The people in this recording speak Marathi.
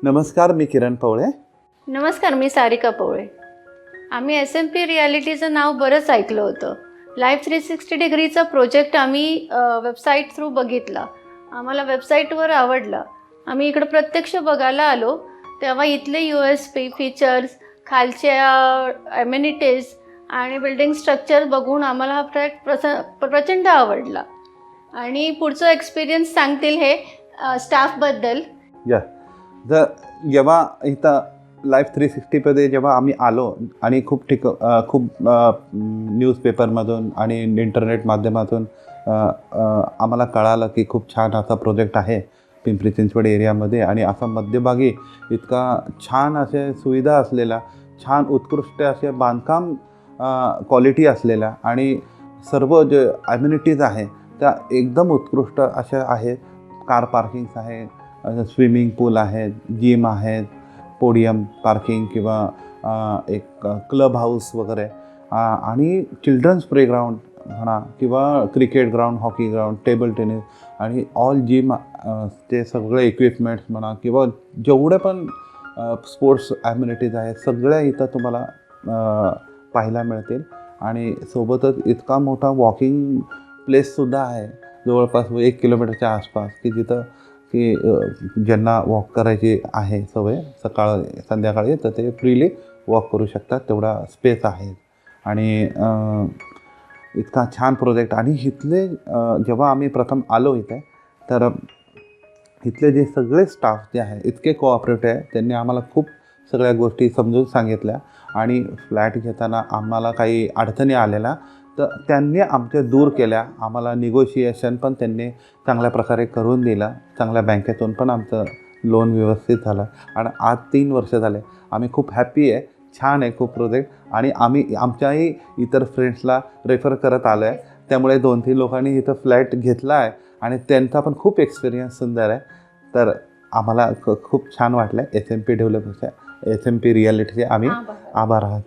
नमस्कार, मी किरण पवळे. नमस्कार, मी सारिका पवळे. आम्ही SMP रियालिटीचं नाव बरंच ऐकलं होतं. लाईफ 360 डिग्रीचा प्रोजेक्ट आम्ही वेबसाईट थ्रू बघितला. आम्हाला वेबसाईटवर आवडला. आम्ही इकडं प्रत्यक्ष बघायला आलो तेव्हा इथले USP फीचर्स, खालच्या ॲम्युनिटीज आणि बिल्डिंग स्ट्रक्चर बघून आम्हाला हा प्रोजेक्ट प्रचंड आवडला. आणि पुढचं एक्सपिरियन्स सांगतील हे स्टाफबद्दल. जेव्हा इथं लाईफ 360मध्ये जेव्हा आम्ही आलो आणि खूप न्यूजपेपरमधून आणि इंटरनेट माध्यमातून आम्हाला कळालं की खूप छान असा प्रोजेक्ट आहे पिंपरी चिंचवड एरियामध्ये. आणि असा मध्यभागी इतका छान असे सुविधा असलेला, छान उत्कृष्ट असे बांधकाम क्वालिटी असलेल्या आणि सर्व जे ॲम्युनिटीज आहे त्या एकदम उत्कृष्ट अशा आहेत. कार पार्किंग्स आहे, स्विमिंग पूल आहेत, जिम आहेत, पोडियम पार्किंग किंवा एक क्लब हाऊस वगैरे, आणि चिल्ड्रन्स प्लेग्राऊंड म्हणा किंवा cricket ground, hockey ground, table tennis आणि ऑल जिम ते सगळे इक्विपमेंट्स म्हणा किंवा जेवढे पण स्पोर्ट्स ॲम्युनिटीज आहेत सगळ्या इथं तुम्हाला पाहायला मिळतील. आणि सोबतच इतका मोठा वॉकिंग प्लेससुद्धा आहे जवळपास 1 किलोमीटरच्या आसपास की जिथं की ज्यांना वॉक करायची आहे सवय सकाळ संध्याकाळी तर ते फ्रीली वॉक करू शकतात, तेवढा स्पेस आहे. आणि इतका छान प्रोजेक्ट. आणि इथले जेव्हा आम्ही प्रथम आलो इथे तर इथले जे सगळे स्टाफ जे आहे इतके कोऑपरेटिव्ह आहे. त्यांनी आम्हाला खूप सगळ्या गोष्टी समजून सांगितल्या आणि फ्लॅट घेताना आम्हाला काही अडचणी आलेल्या तर त्यांनी आमच्या दूर केल्या. आम्हाला निगोशिएशन पण त्यांनी चांगल्या प्रकारे करून दिला. चांगल्या बँकेतून पण आमचं लोन व्यवस्थित झालं आणि आज 3 वर्ष झाले. आम्ही खूप हॅपी आहे. छान आहे खूप प्रोजेक्ट. आणि आम्ही आमच्याही इतर फ्रेंड्सला रेफर करत आलो आहे. त्यामुळे 2-3 लोकांनी इथं फ्लॅट घेतला आहे आणि त्यांचा पण खूप एक्सपिरियन्स सुंदर आहे. तर आम्हाला खूप छान वाटलं. SMP डेव्हलपर्सच्या, SMP रियालिटीचे आम्ही आभार आहात.